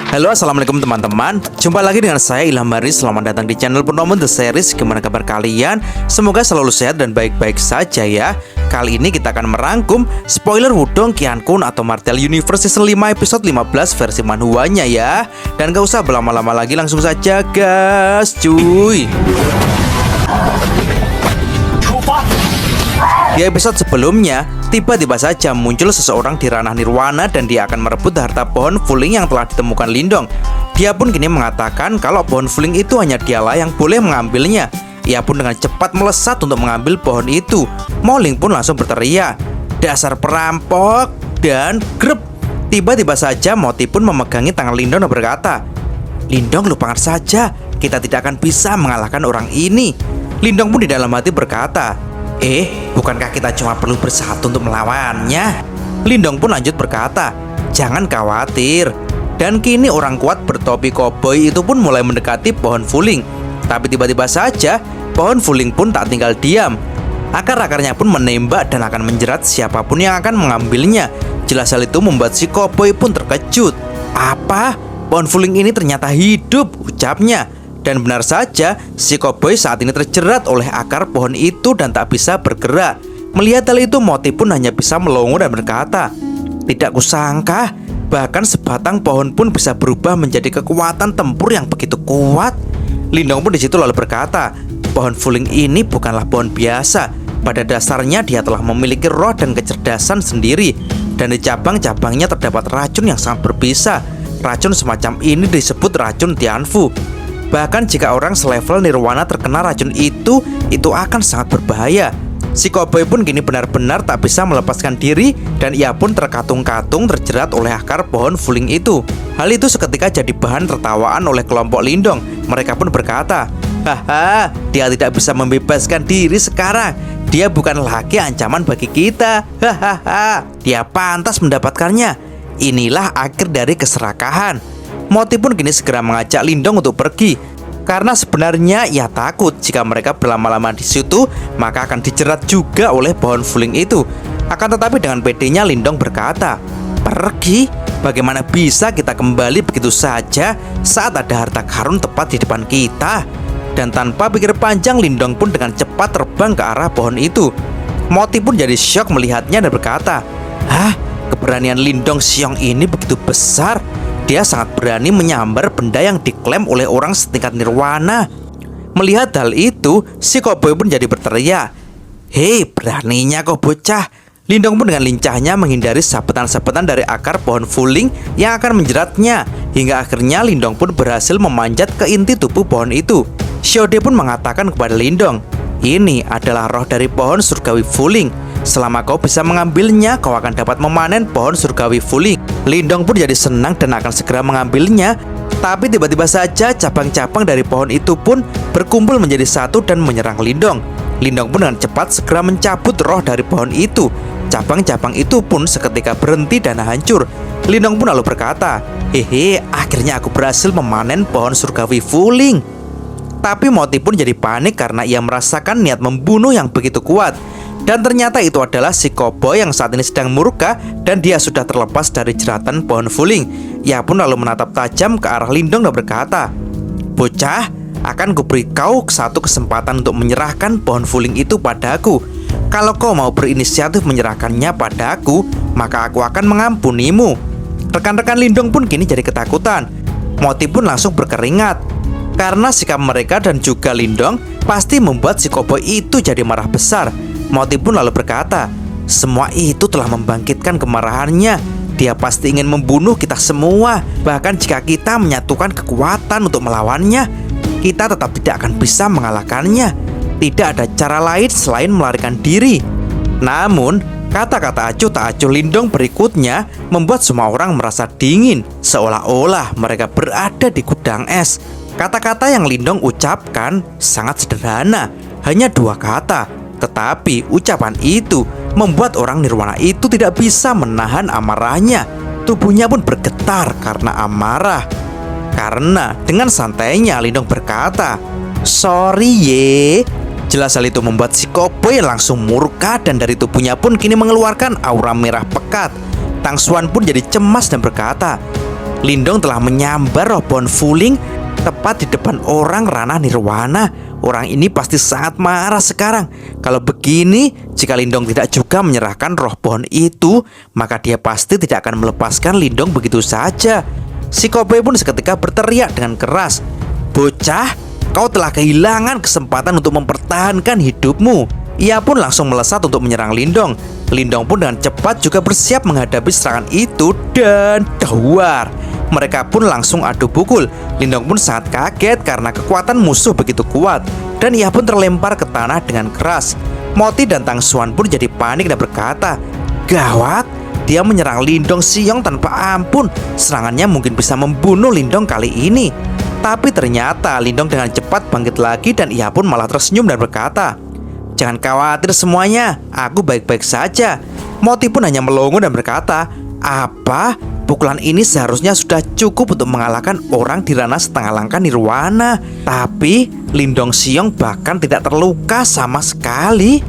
Halo, assalamualaikum teman-teman. Jumpa lagi dengan saya Ilham Haris. Selamat datang di channel Purnomo The Series. Gimana kabar kalian? Semoga selalu sehat dan baik-baik saja ya. Kali ini kita akan merangkum spoiler Wudong Qiankun atau Martial Universe Season 5 episode 15 versi manhwanya ya. Dan gak usah berlama-lama lagi, langsung saja gas cuy. Di episode sebelumnya, tiba-tiba saja muncul seseorang di ranah nirwana dan dia akan merebut harta pohon Fuling yang telah ditemukan Lindong. Dia pun kini mengatakan kalau pohon Fuling itu hanya dialah yang boleh mengambilnya. Ia pun dengan cepat melesat untuk mengambil pohon itu. Moling pun langsung berteriak, "Dasar perampok!" Dan grep. Tiba-tiba saja Moti pun memegangi tangan Lindong dan berkata, "Lindong, lupakan saja, kita tidak akan bisa mengalahkan orang ini." Lindong pun di dalam hati berkata, bukankah kita cuma perlu bersatu untuk melawannya?" Lindong pun lanjut berkata, "Jangan khawatir." Dan kini orang kuat bertopi koboi itu pun mulai mendekati pohon Fuling. Tapi tiba-tiba saja pohon Fuling pun tak tinggal diam. Akar-akarnya pun menembak dan akan menjerat siapapun yang akan mengambilnya. Jelas hal itu membuat si koboi pun terkejut. "Apa? Pohon Fuling ini ternyata hidup," ucapnya. Dan benar saja, si koboi saat ini terjerat oleh akar pohon itu dan tak bisa bergerak. Melihat hal itu, Moti pun hanya bisa melongo dan berkata, "Tidak kusangka, bahkan sebatang pohon pun bisa berubah menjadi kekuatan tempur yang begitu kuat." Lindong pun di situ lalu berkata, "Pohon Fuling ini bukanlah pohon biasa. Pada dasarnya dia telah memiliki roh dan kecerdasan sendiri. Dan di cabang-cabangnya terdapat racun yang sangat berbisa. Racun semacam ini disebut racun Tianfu. Bahkan jika orang selevel nirwana terkena racun itu akan sangat berbahaya." Si koboi pun kini benar-benar tak bisa melepaskan diri dan ia pun terkatung-katung terjerat oleh akar pohon Fuling itu. Hal itu seketika jadi bahan tertawaan oleh kelompok Lindong. Mereka pun berkata, "Haha, dia tidak bisa membebaskan diri sekarang. Dia bukan lagi ancaman bagi kita. Hahaha, dia pantas mendapatkannya. Inilah akhir dari keserakahan." Moti pun kini segera mengajak Lindong untuk pergi, karena sebenarnya ia takut jika mereka berlama-lama di situ maka akan dijerat juga oleh pohon Fuling itu. Akan tetapi dengan pedenya Lindong berkata, "Pergi? Bagaimana bisa kita kembali begitu saja saat ada harta karun tepat di depan kita?" Dan tanpa pikir panjang, Lindong pun dengan cepat terbang ke arah pohon itu. Moti pun jadi syok melihatnya dan berkata, "Hah? Keberanian Lindong Siong ini begitu besar. Dia sangat berani menyambar benda yang diklaim oleh orang setingkat nirwana." Melihat hal itu, si koboi pun jadi berteriak, "Hei, beraninya kau bocah." Lindong pun dengan lincahnya menghindari sabetan-sabetan dari akar pohon Fuling yang akan menjeratnya. Hingga akhirnya Lindong pun berhasil memanjat ke inti tubuh pohon itu. Xiaode pun mengatakan kepada Lindong, "Ini adalah roh dari pohon surgawi Fuling. Selama kau bisa mengambilnya, kau akan dapat memanen pohon surgawi Fuling." Lindong pun jadi senang dan akan segera mengambilnya. Tapi tiba-tiba saja cabang-cabang dari pohon itu pun berkumpul menjadi satu dan menyerang Lindong. Lindong pun dengan cepat segera mencabut roh dari pohon itu. Cabang-cabang itu pun seketika berhenti dan hancur. Lindong pun lalu berkata, "Hehe, akhirnya aku berhasil memanen pohon surgawi Fuling." Tapi Moti pun jadi panik karena ia merasakan niat membunuh yang begitu kuat. Dan ternyata itu adalah si koboi yang saat ini sedang murka dan dia sudah terlepas dari jeratan pohon Fuling. Ia pun lalu menatap tajam ke arah Lindong dan berkata, "Bocah, akan kuberi kau satu kesempatan untuk menyerahkan pohon Fuling itu padaku. Kalau kau mau berinisiatif menyerahkannya padaku, maka aku akan mengampunimu." Rekan-rekan Lindong pun kini jadi ketakutan. Moti pun langsung berkeringat karena sikap mereka dan juga Lindong pasti membuat si koboi itu jadi marah besar. Moti pun lalu berkata, "Semua itu telah membangkitkan kemarahannya. Dia pasti ingin membunuh kita semua. Bahkan jika kita menyatukan kekuatan untuk melawannya, kita tetap tidak akan bisa mengalahkannya. Tidak ada cara lain selain melarikan diri." Namun, kata-kata acuh tak acuh Lindong berikutnya membuat semua orang merasa dingin, seolah-olah mereka berada di gudang es. Kata-kata yang Lindong ucapkan sangat sederhana, hanya dua kata. Tetapi ucapan itu membuat orang nirwana itu tidak bisa menahan amarahnya. Tubuhnya pun bergetar karena amarah. Karena dengan santainya Lindong berkata, "Sorry ye." Jelas hal itu membuat si koboi langsung murka dan dari tubuhnya pun kini mengeluarkan aura merah pekat. Tang Xuan pun jadi cemas dan berkata, Lindong telah menyambar roh pohon Fuling tepat di depan orang ranah nirwana. Orang ini pasti sangat marah sekarang. Kalau begini, jika Lindong tidak juga menyerahkan roh pohon itu, maka dia pasti tidak akan melepaskan Lindong begitu saja. Si koboi pun seketika berteriak dengan keras, "Bocah, kau telah kehilangan kesempatan untuk mempertahankan hidupmu." Ia pun langsung melesat untuk menyerang Lindong. Lindong pun dengan cepat juga bersiap menghadapi serangan itu dan dawar. Mereka pun langsung adu pukul. Lindong pun sangat kaget karena kekuatan musuh begitu kuat, dan ia pun terlempar ke tanah dengan keras. Moti dan Tang Xuan pun jadi panik dan berkata, "Gawat, dia menyerang Lindong Xiong tanpa ampun. Serangannya mungkin bisa membunuh Lindong kali ini." Tapi ternyata Lindong dengan cepat bangkit lagi dan ia pun malah tersenyum dan berkata, "Jangan khawatir semuanya, aku baik-baik saja." Moti pun hanya melongo dan berkata, "Apa? Pukulan ini seharusnya sudah cukup untuk mengalahkan orang di ranah setengah langkah nirwana." Tapi Lindong Xiong bahkan tidak terluka sama sekali.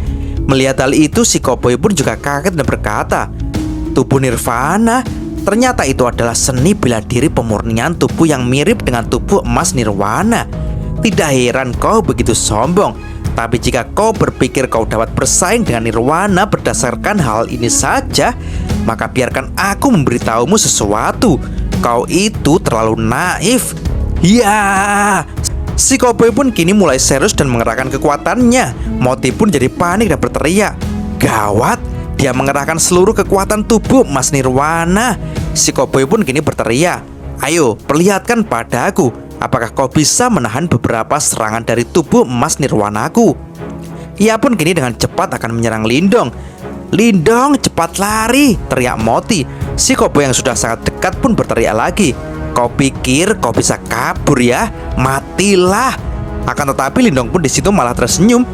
Melihat hal itu, si koboi pun juga kaget dan berkata, "Tubuh nirvana? Ternyata itu adalah seni bela diri pemurnian tubuh yang mirip dengan tubuh emas nirwana. Tidak heran kau begitu sombong. Tapi jika kau berpikir kau dapat bersaing dengan nirwana berdasarkan hal ini saja, maka biarkan aku memberitahumu sesuatu. Kau itu terlalu naif." Ya, si koboi pun kini mulai serius dan mengerahkan kekuatannya. Moti pun jadi panik dan berteriak, "Gawat, dia mengerahkan seluruh kekuatan tubuh emas nirwana." Si koboi pun kini berteriak, "Ayo, perlihatkan padaku, apakah kau bisa menahan beberapa serangan dari tubuh emas nirwanaku?" Ia pun kini dengan cepat akan menyerang Lindong. "Lindong, cepat lari!" teriak Moti. Si koboi yang sudah sangat dekat pun berteriak lagi, "Kau pikir kau bisa kabur ya? Matilah!" Akan tetapi Lindong pun di situ malah tersenyum.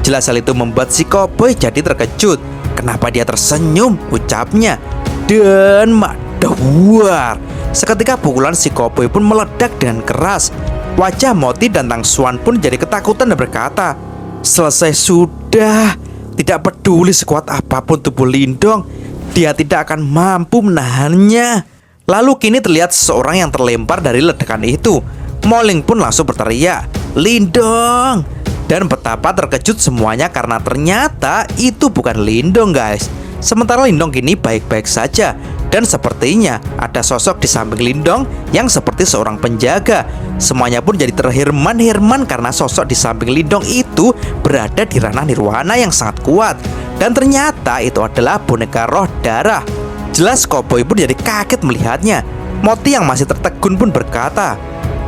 Jelas hal itu membuat si koboi jadi terkejut. Kenapa dia tersenyum? Ucapnya. Dan madawar. Seketika pukulan si koboi pun meledak dengan keras. Wajah Moti dan Tang Xuan pun jadi ketakutan dan berkata, "Selesai sudah. Tidak peduli sekuat apapun tubuh Lindong, dia tidak akan mampu menahannya." Lalu kini terlihat seseorang yang terlempar dari ledakan itu. Moling pun langsung berteriak, "Lindong!" Dan betapa terkejut semuanya karena ternyata itu bukan Lindong, guys. Sementara Lindong kini baik-baik saja, dan sepertinya ada sosok di samping Lindong yang seperti seorang penjaga. Semuanya pun jadi terheran-heran karena sosok di samping Lindong itu berada di ranah nirwana yang sangat kuat. Dan ternyata itu adalah boneka roh darah. Jelas koboi pun jadi kaget melihatnya. Moti yang masih tertegun pun berkata,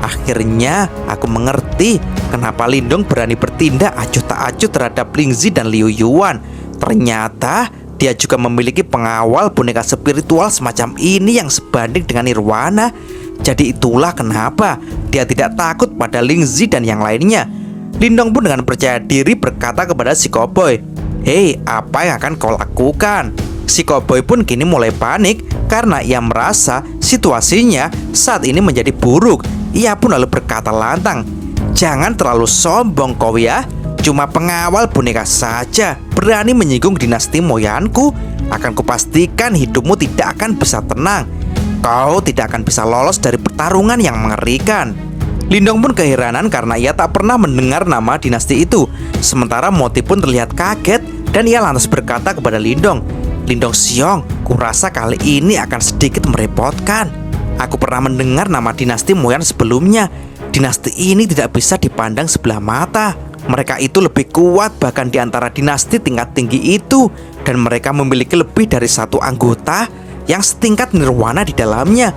"Akhirnya aku mengerti kenapa Lindong berani bertindak acuh tak acuh terhadap Lingzi dan Liu Yuan. Ternyata dia juga memiliki pengawal boneka spiritual semacam ini yang sebanding dengan nirwana. Jadi itulah kenapa dia tidak takut pada Lingzi dan yang lainnya." Lindong pun dengan percaya diri berkata kepada si koboi, "Hei, apa yang akan kau lakukan?" Si koboi pun kini mulai panik karena ia merasa situasinya saat ini menjadi buruk. Ia pun lalu berkata lantang, "Jangan terlalu sombong kau ya. Cuma pengawal boneka saja berani menyinggung dinasti moyanku. Akan kupastikan hidupmu tidak akan bisa tenang. Kau tidak akan bisa lolos dari pertarungan yang mengerikan." Lindong pun keheranan karena ia tak pernah mendengar nama dinasti itu. Sementara Moti pun terlihat kaget dan ia lantas berkata kepada Lindong, "Lindong Xiong, kurasa kali ini akan sedikit merepotkan. Aku pernah mendengar nama dinasti Moyan sebelumnya. Dinasti ini tidak bisa dipandang sebelah mata. Mereka itu lebih kuat bahkan di antara dinasti tingkat tinggi itu. Dan mereka memiliki lebih dari satu anggota yang setingkat nirwana di dalamnya.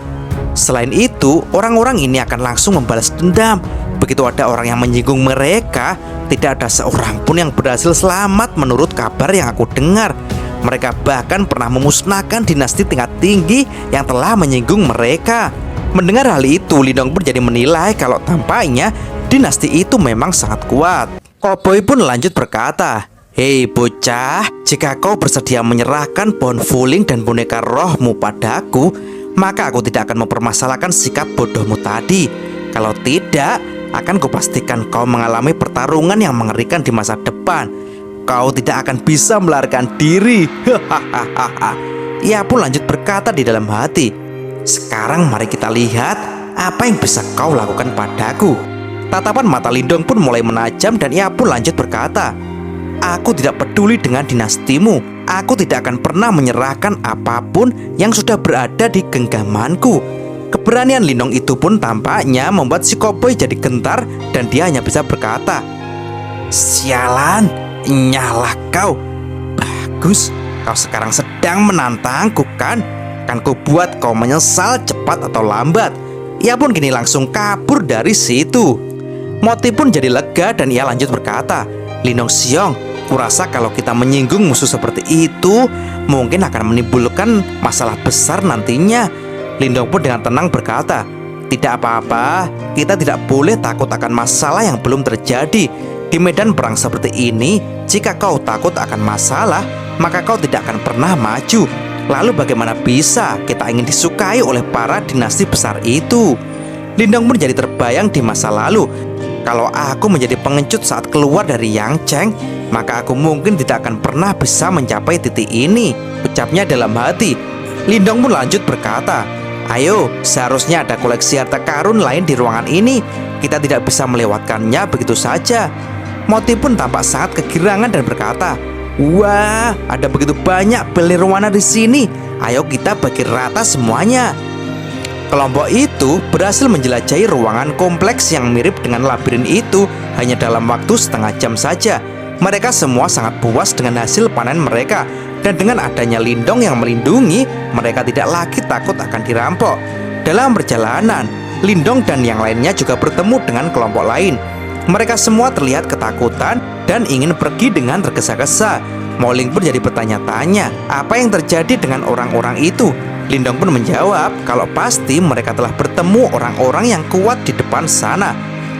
Selain itu, orang-orang ini akan langsung membalas dendam. Begitu ada orang yang menyinggung mereka, tidak ada seorang pun yang berhasil selamat menurut kabar yang aku dengar. Mereka bahkan pernah memusnahkan dinasti tingkat tinggi yang telah menyinggung mereka." Mendengar hal itu, Lindong pun jadi menilai kalau tampaknya dinasti itu memang sangat kuat. Koboi pun lanjut berkata, "Hei bocah, jika kau bersedia menyerahkan pohon Fuling dan boneka rohmu padaku, maka aku tidak akan mempermasalahkan sikap bodohmu tadi. Kalau tidak, akan kupastikan kau mengalami pertarungan yang mengerikan di masa depan. Kau tidak akan bisa melarikan diri." Ia pun lanjut berkata di dalam hati, Sekarang mari kita lihat apa yang bisa kau lakukan padaku. Tatapan mata Lindong pun mulai menajam dan ia pun lanjut berkata, aku tidak peduli dengan dinastimu. Aku tidak akan pernah menyerahkan apapun yang sudah berada di genggamanku. Keberanian Lindong itu pun tampaknya membuat si koboi jadi gentar dan dia hanya bisa berkata, sialan, nyalah kau. Bagus, kau sekarang sedang menantangku kan? Kan ku buat kau menyesal cepat atau lambat. Ia pun kini langsung kabur dari situ. Moti pun jadi lega dan ia lanjut berkata, Lindong Xiong, kurasa kalau kita menyinggung musuh seperti itu mungkin akan menimbulkan masalah besar nantinya. Lindong pun dengan tenang berkata, tidak apa-apa, kita tidak boleh takut akan masalah yang belum terjadi. Di medan perang seperti ini, jika kau takut akan masalah, maka kau tidak akan pernah maju. Lalu bagaimana bisa kita ingin disukai oleh para dinasti besar itu? Lindong pun jadi terbayang di masa lalu. Kalau aku menjadi pengecut saat keluar dari Yangcheng, maka aku mungkin tidak akan pernah bisa mencapai titik ini, ucapnya dalam hati. Lindong pun lanjut berkata, ayo, seharusnya ada koleksi harta karun lain di ruangan ini. Kita tidak bisa melewatkannya begitu saja. Moti pun tampak sangat kegirangan dan berkata, wah, ada begitu banyak pil nirwana di sini. Ayo kita bagi rata semuanya. Kelompok itu berhasil menjelajahi ruangan kompleks yang mirip dengan labirin itu hanya dalam waktu setengah jam saja. Mereka semua sangat puas dengan hasil panen mereka. Dan dengan adanya Lindong yang melindungi, mereka tidak lagi takut akan dirampok. Dalam perjalanan, Lindong dan yang lainnya juga bertemu dengan kelompok lain. Mereka semua terlihat ketakutan dan ingin pergi dengan tergesa-gesa. Moling pun jadi bertanya-tanya apa yang terjadi dengan orang-orang itu. Lindong pun menjawab kalau pasti mereka telah bertemu orang-orang yang kuat di depan sana.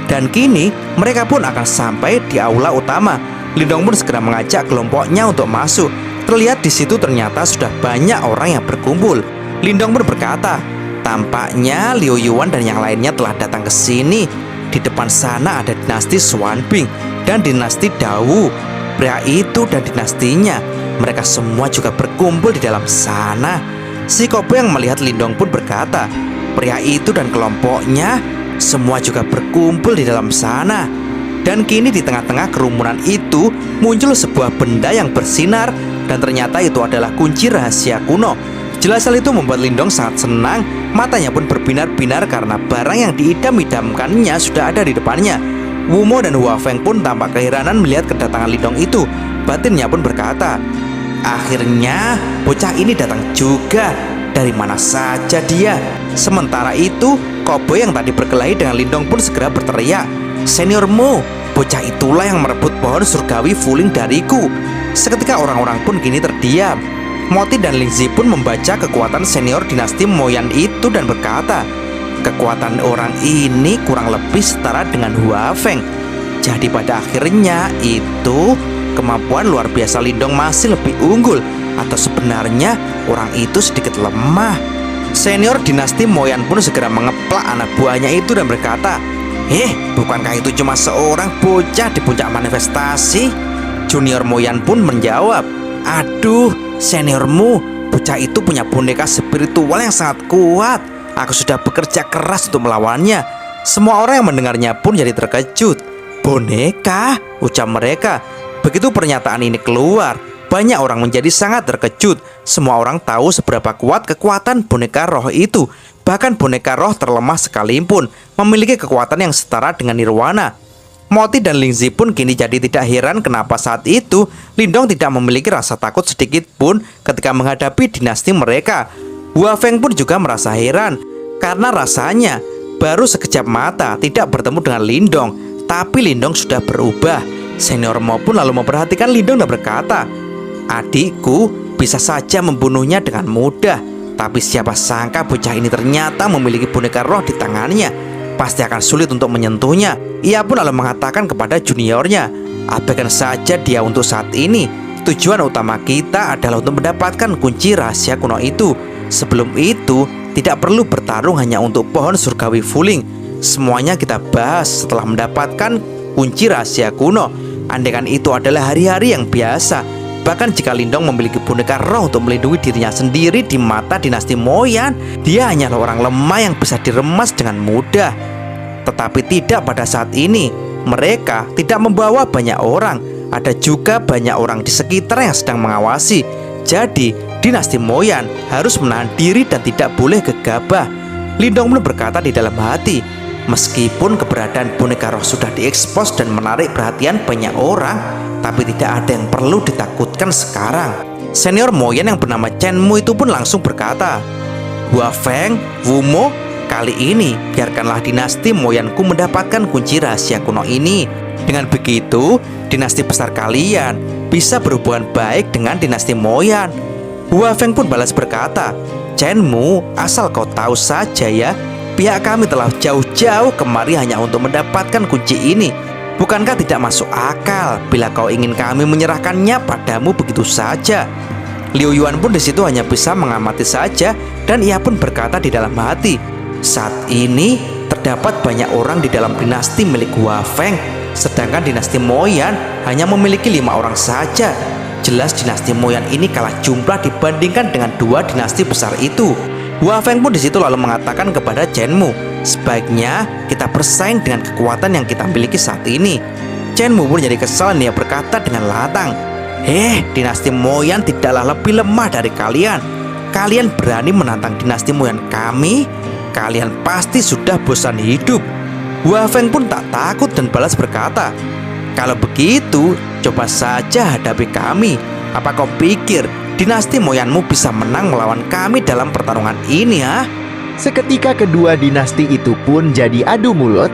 Dan kini mereka pun akan sampai di aula utama. Lindong pun segera mengajak kelompoknya untuk masuk. Terlihat di situ ternyata sudah banyak orang yang berkumpul. Lindong pun berkata, tampaknya Liu Yuan dan yang lainnya telah datang ke sini. Di depan sana ada dinasti Xuanbing dan dinasti Dao. Pria itu dan dinastinya, mereka semua juga berkumpul di dalam sana. Si Kobo yang melihat Lindong pun berkata, pria itu dan kelompoknya semua juga berkumpul di dalam sana. Dan kini di tengah-tengah kerumunan itu muncul sebuah benda yang bersinar. Dan ternyata itu adalah kunci rahasia kuno. Jelas hal itu membuat Lindong sangat senang. Matanya pun berbinar-binar karena barang yang diidam-idamkannya sudah ada di depannya. Wumo dan Hua Feng pun tampak keheranan melihat kedatangan Lindong itu. Batinnya pun berkata, akhirnya bocah ini datang juga. Dari mana saja dia? Sementara itu, Kobo yang tadi berkelahi dengan Lindong pun segera berteriak, seniormu, bocah itulah yang merebut pohon surgawi Fuling dariku. Seketika orang-orang pun kini terdiam. Moti dan Lingzi pun membaca kekuatan senior dinasti Moyan itu dan berkata, kekuatan orang ini kurang lebih setara dengan Hua Feng. Jadi pada akhirnya itu kemampuan luar biasa Lindong masih lebih unggul. Atau sebenarnya orang itu sedikit lemah. Senior dinasti Moyan pun segera mengeplak anak buahnya itu dan berkata, bukankah itu cuma seorang bocah di puncak manifestasi? Junior Moyan pun menjawab, aduh, seniormu, bocah itu punya boneka spiritual yang sangat kuat. Aku sudah bekerja keras untuk melawannya. Semua orang yang mendengarnya pun jadi terkejut. Boneka? Ucap mereka. Begitu pernyataan ini keluar, banyak orang menjadi sangat terkejut. Semua orang tahu seberapa kuat kekuatan boneka roh itu. Bahkan boneka roh terlemah sekalipun memiliki kekuatan yang setara dengan nirwana. Moti dan Lingzi pun kini jadi tidak heran kenapa saat itu Lindong tidak memiliki rasa takut sedikit pun ketika menghadapi dinasti mereka. Hua Feng pun juga merasa heran karena rasanya baru sekejap mata tidak bertemu dengan Lindong, tapi Lindong sudah berubah. Senior Mo pun lalu memperhatikan Lindong dan berkata, adikku bisa saja membunuhnya dengan mudah, tapi siapa sangka bocah ini ternyata memiliki boneka roh di tangannya. Pasti akan sulit untuk menyentuhnya. Ia pun lalu mengatakan kepada juniornya, abaikan saja dia untuk saat ini. Tujuan utama kita adalah untuk mendapatkan kunci rahasia kuno itu. Sebelum itu, tidak perlu bertarung hanya untuk pohon surgawi Fuling. Semuanya kita bahas setelah mendapatkan kunci rahasia kuno. Andaikan itu adalah hari-hari yang biasa, Bahkan jika Lindong memiliki boneka roh untuk melindungi dirinya sendiri di mata dinasti Moyan, dia hanyalah orang lemah yang bisa diremas dengan mudah. Tetapi tidak pada saat ini. Mereka tidak membawa banyak orang. Ada juga banyak orang di sekitar yang sedang mengawasi. Jadi dinasti Moyan harus menahan diri dan tidak boleh gegabah. Lindong pun berkata di dalam hati, meskipun keberadaan boneka roh sudah diekspos dan menarik perhatian banyak orang, tapi tidak ada yang perlu ditakutkan sekarang. Senior Moyan yang bernama Chen Mu itu pun langsung berkata, Hua Feng, Wu Mo, kali ini biarkanlah dinasti Moyanku mendapatkan kunci rahasia kuno ini. Dengan begitu, dinasti besar kalian bisa berhubungan baik dengan dinasti Moyan. Hua Feng pun balas berkata, Chen Mu, asal kau tahu saja ya, pihak kami telah jauh-jauh kemari hanya untuk mendapatkan kunci ini. Bukankah tidak masuk akal bila kau ingin kami menyerahkannya padamu begitu saja? Liu Yuan pun di situ hanya bisa mengamati saja, dan ia pun berkata di dalam hati, saat ini terdapat banyak orang di dalam dinasti milik Hua Feng, sedangkan dinasti Moyan hanya memiliki 5 orang saja. Jelas dinasti Moyan ini kalah jumlah dibandingkan dengan 2 dinasti besar itu. Hua Feng pun di situ lalu mengatakan kepada Chen Mu, sebaiknya kita bersaing dengan kekuatan yang kita miliki saat ini. Chen Mu pun jadi kesal dan dia berkata dengan lantang, dinasti Moyan tidaklah lebih lemah dari kalian. Kalian berani menantang dinasti Moyan kami? Kalian pasti sudah bosan hidup. Hua Feng pun tak takut dan balas berkata, kalau begitu, coba saja hadapi kami. Apa kau pikir dinasti Moyanmu bisa menang melawan kami dalam pertarungan ini, ha? Seketika kedua dinasti itu pun jadi adu mulut.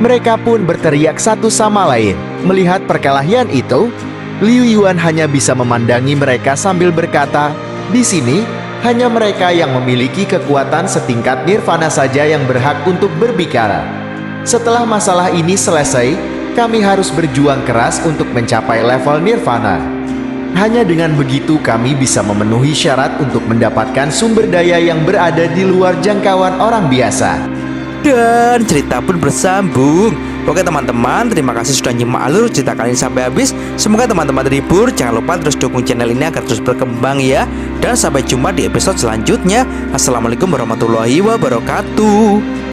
Mereka pun berteriak satu sama lain. Melihat perkelahian itu, Liu Yuan hanya bisa memandangi mereka sambil berkata, di sini hanya mereka yang memiliki kekuatan setingkat nirvana saja yang berhak untuk berbicara. Setelah masalah ini selesai, kami harus berjuang keras untuk mencapai level nirvana. Hanya dengan begitu kami bisa memenuhi syarat untuk mendapatkan sumber daya yang berada di luar jangkauan orang biasa. Dan cerita pun bersambung. Oke teman-teman, terima kasih sudah nyimak alur cerita kali ini sampai habis. Semoga teman-teman terhibur. Jangan lupa terus dukung channel ini agar terus berkembang ya. Dan sampai jumpa di episode selanjutnya. Assalamualaikum warahmatullahi wabarakatuh.